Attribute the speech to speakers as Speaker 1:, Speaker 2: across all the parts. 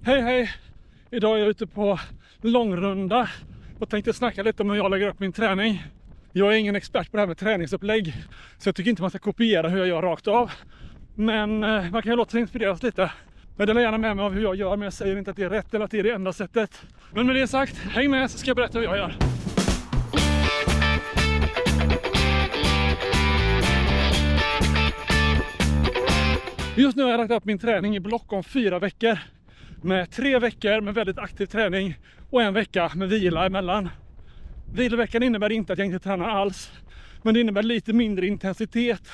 Speaker 1: Hej hej! Idag är jag ute på långrunda och tänkte snacka lite om hur jag lägger upp min träning. Jag är ingen expert på det här med träningsupplägg, så jag tycker inte man ska kopiera hur jag gör rakt av. Men man kan ju låta sig inspireras lite. Jag delar gärna med mig av hur jag gör, men jag säger inte att det är rätt eller att det är det enda sättet. Men med det sagt, häng med så ska jag berätta hur jag gör. Just nu har jag lagt upp min träning i block om 4 veckor. Med 3 veckor med väldigt aktiv träning och 1 vecka med vila emellan. Vilveckan innebär inte att jag inte tränar alls, men det innebär lite mindre intensitet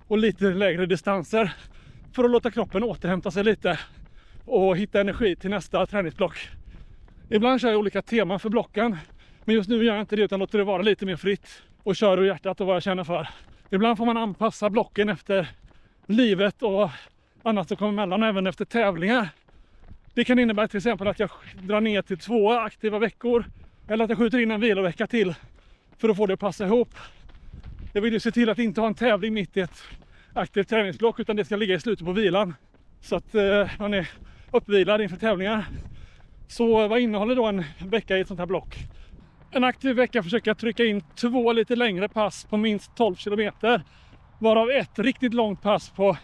Speaker 1: och lite lägre distanser för att låta kroppen återhämta sig lite och hitta energi till nästa träningsblock. Ibland kör jag olika teman för blocken, men just nu gör jag inte det utan låter det vara lite mer fritt och kör ur hjärtat och vad jag känner för. Ibland får man anpassa blocken efter livet och annat som kommer emellan, även efter tävlingar. Det kan innebära till exempel att jag drar ner till 2 aktiva veckor eller att jag skjuter in en vilovecka till för att få det att passa ihop. Jag vill ju se till att inte ha en tävling mitt i ett aktivt träningsblock, utan det ska ligga i slutet på vilan så att man är uppvilad inför tävlingar. Så vad innehåller då en vecka i ett sånt här block? En aktiv vecka försöker jag trycka in 2 lite längre pass på minst 12 kilometer, varav ett riktigt långt pass på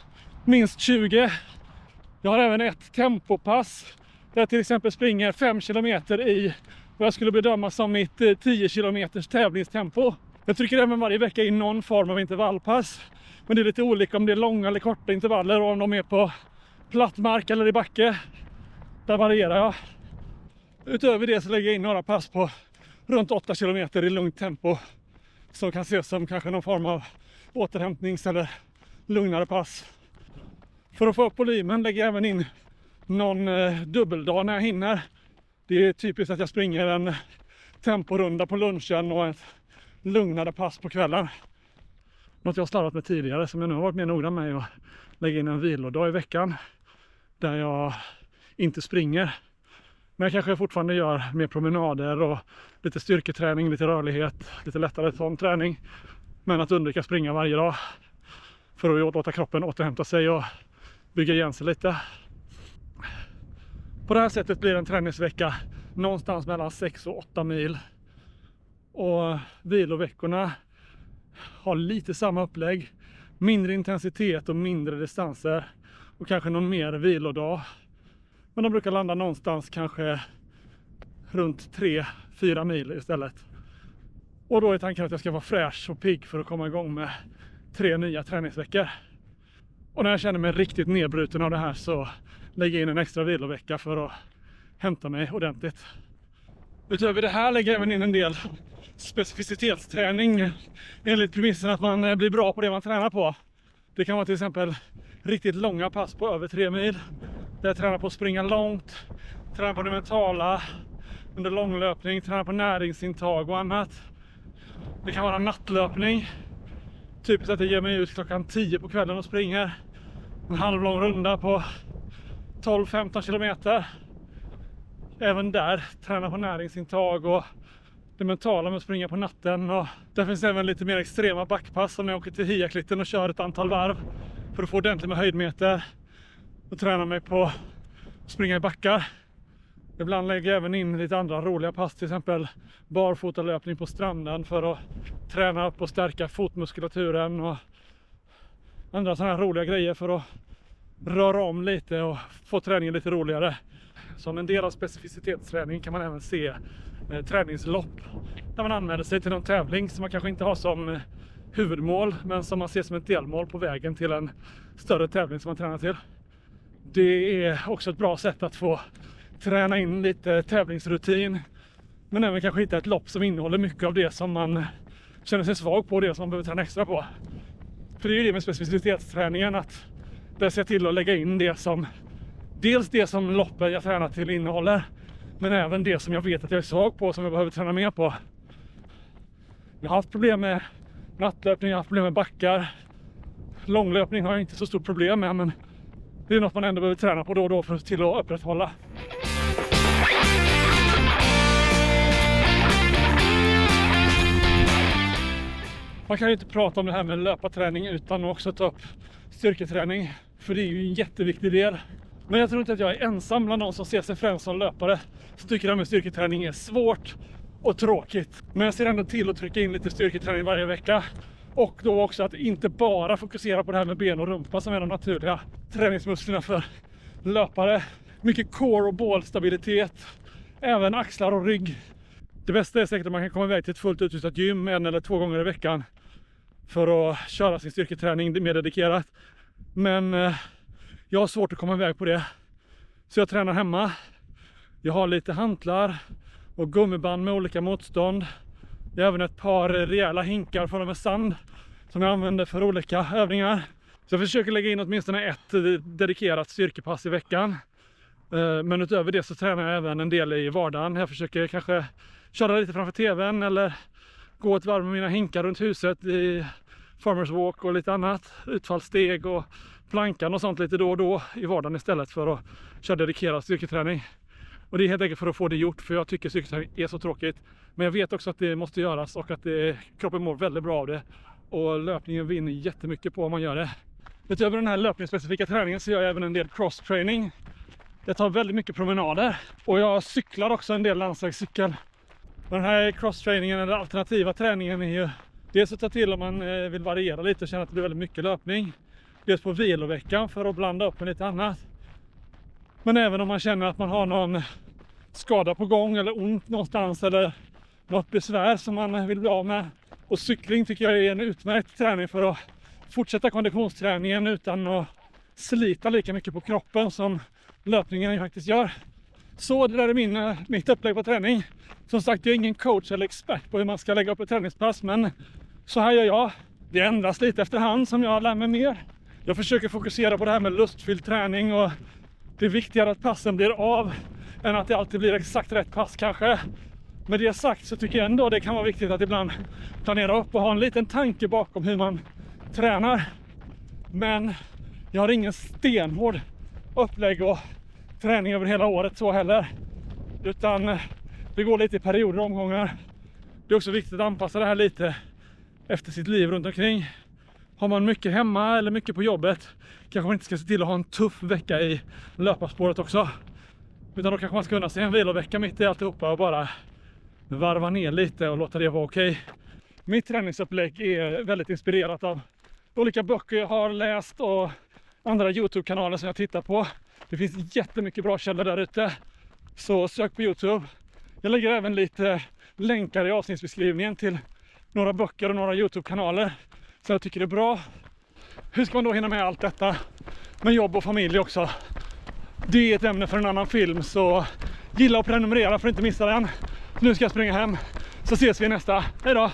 Speaker 1: minst 20. Jag har även ett tempopass där jag till exempel springer 5 kilometer i vad jag skulle bedöma som mitt 10 kilometers tävlingstempo. Jag trycker även varje vecka in någon form av intervallpass. Men det är lite olika om det är långa eller korta intervaller och om de är på platt mark eller i backe. Där varierar jag. Utöver det så lägger jag in några pass på runt 8 kilometer i lugnt tempo. Som kan ses som kanske någon form av återhämtnings- eller lugnare pass. För att få upp volymen lägger jag även in någon dubbeldag när jag hinner. Det är typiskt att jag springer en temporunda på lunchen och ett lugnare pass på kvällen. Något jag har slarvat med tidigare som jag nu har varit mer noga med att lägga in en vilodag i veckan. Där jag inte springer. Men jag kanske fortfarande gör mer promenader och lite styrketräning, lite rörlighet, lite lättare sån träning. Men att undvika springa varje dag. För att låta kroppen återhämta sig och bygga igen sig lite. På det här sättet blir en träningsvecka någonstans mellan 6 och 8 mil. Och viloveckorna har lite samma upplägg. Mindre intensitet och mindre distanser. Och kanske någon mer vilodag. Men de brukar landa någonstans kanske runt 3-4 mil istället. Och då är tanken att jag ska vara fräsch och pigg för att komma igång med 3 nya träningsveckor. Och när jag känner mig riktigt nedbruten av det här så lägger jag in en extra vilovecka för att hämta mig ordentligt. Utöver det här lägger jag även in en del specificitetsträning enligt premissen att man blir bra på det man tränar på. Det kan vara till exempel riktigt långa pass på över 3 mil. Där jag tränar på att springa långt, tränar på det mentala under långlöpning, tränar på näringsintag och annat. Det kan vara nattlöpning. Typiskt att jag ger mig ut klockan 10 på kvällen och springer en halvlång runda på 12-15 kilometer. Även där tränar på näringsintag och det mentala med att springa på natten. Och där finns även lite mer extrema backpass som när jag åker till Hiaklitten och kör ett antal varv för att få ordentligt med höjdmeter. Och tränar mig på att springa i backar. Ibland lägger jag även in lite andra roliga pass, till exempel barfotalöpning på stranden för att träna upp och stärka fotmuskulaturen och andra sådana här roliga grejer för att röra om lite och få träningen lite roligare. Som en del av specificitetsträning kan man även se träningslopp där man anmäler sig till någon tävling som man kanske inte har som huvudmål men som man ser som ett delmål på vägen till en större tävling som man tränar till. Det är också ett bra sätt att få träna in lite tävlingsrutin, men även kanske hitta ett lopp som innehåller mycket av det som man känner sig svag på och det som man behöver träna extra på. För det är ju det med specificitetsträningen, att där ser jag till att lägga in det som dels det som loppen jag tränar till innehåller, men även det som jag vet att jag är svag på som jag behöver träna mer på. Jag har haft problem med nattlöpning, jag har haft problem med backar. Långlöpning har jag inte så stort problem med, men det är något man ändå behöver träna på då och då för att till att upprätthålla. Man kan ju inte prata om det här med löparträning utan att också ta upp styrketräning. För det är ju en jätteviktig del. Men jag tror inte att jag är ensam bland de som ser sig främst som löpare. Så tycker jag att styrketräning är svårt och tråkigt. Men jag ser ändå till att trycka in lite styrketräning varje vecka. Och då också att inte bara fokusera på det här med ben och rumpa som är de naturliga träningsmusklerna för löpare. Mycket core och bålstabilitet. Även axlar och rygg. Det bästa är säkert att man kan komma iväg till ett fullt utrustat gym 1 eller 2 gånger i veckan. För att köra sin styrketräning mer dedikerat. Men jag har svårt att komma iväg på det. Så jag tränar hemma. Jag har lite hantlar och gummiband med olika motstånd. Jag har även ett par rejäla hinkar fulla med sand som jag använder för olika övningar. Så jag försöker lägga in åtminstone ett dedikerat styrkepass i veckan. Men utöver det så tränar jag även en del i vardagen. Jag försöker kanske köra lite framför tvn eller gå ett varv med mina hinkar runt huset i farmers walk och lite annat. Utfallssteg och plankan och sånt lite då och då i vardagen istället för att köra dedikerad styrketräning. Och det är helt enkelt för att få det gjort, för jag tycker styrketräning är så tråkigt. Men jag vet också att det måste göras och att kroppen mår väldigt bra av det. Och löpningen vinner jättemycket på om man gör det. Utöver den här löpningsspecifika träningen så gör jag även en del cross-training. Jag tar väldigt mycket promenader och jag cyklar också en del landsvägscykel. Och den här cross-trainingen eller alternativa träningen är ju dels att ta till om man vill variera lite och känna att det blir väldigt mycket löpning. Dels på viloveckan för att blanda upp med lite annat. Men även om man känner att man har någon skada på gång eller ont någonstans eller något besvär som man vill bli av med. Och cykling tycker jag är en utmärkt träning för att fortsätta konditionsträningen utan att slita lika mycket på kroppen som löpningen faktiskt gör. Så det där är mitt upplägg på träning. Som sagt, jag är ingen coach eller expert på hur man ska lägga upp ett träningspass, men så här gör jag. Det ändras lite efterhand som jag lär mig mer. Jag försöker fokusera på det här med lustfylld träning och det är viktigare att passen blir av än att det alltid blir exakt rätt pass kanske. Med det sagt så tycker jag ändå det kan vara viktigt att ibland planera upp och ha en liten tanke bakom hur man tränar. Men jag har ingen stenhård upplägg och träning över hela året så heller. Utan det går lite i perioder och omgångar. Det är också viktigt att anpassa det här lite efter sitt liv runt omkring. Har man mycket hemma eller mycket på jobbet kanske man inte ska se till att ha en tuff vecka i löparspåret också. Utan då kanske man ska unna sig en vilovecka mitt i alltihopa och bara varva ner lite och låta det vara okej. Mitt träningsupplägg är väldigt inspirerat av olika böcker jag har läst och andra YouTube-kanaler som jag tittar på. Det finns jättemycket bra källor där ute. Så sök på YouTube. Jag lägger även lite länkar i avsnittsbeskrivningen till några böcker och några YouTube-kanaler. Så jag tycker det är bra. Hur ska man då hinna med allt detta? Med jobb och familj också. Det är ett ämne för en annan film. Så gilla och prenumerera för att inte missa den. Nu ska jag springa hem. Så ses vi i nästa. Hej då!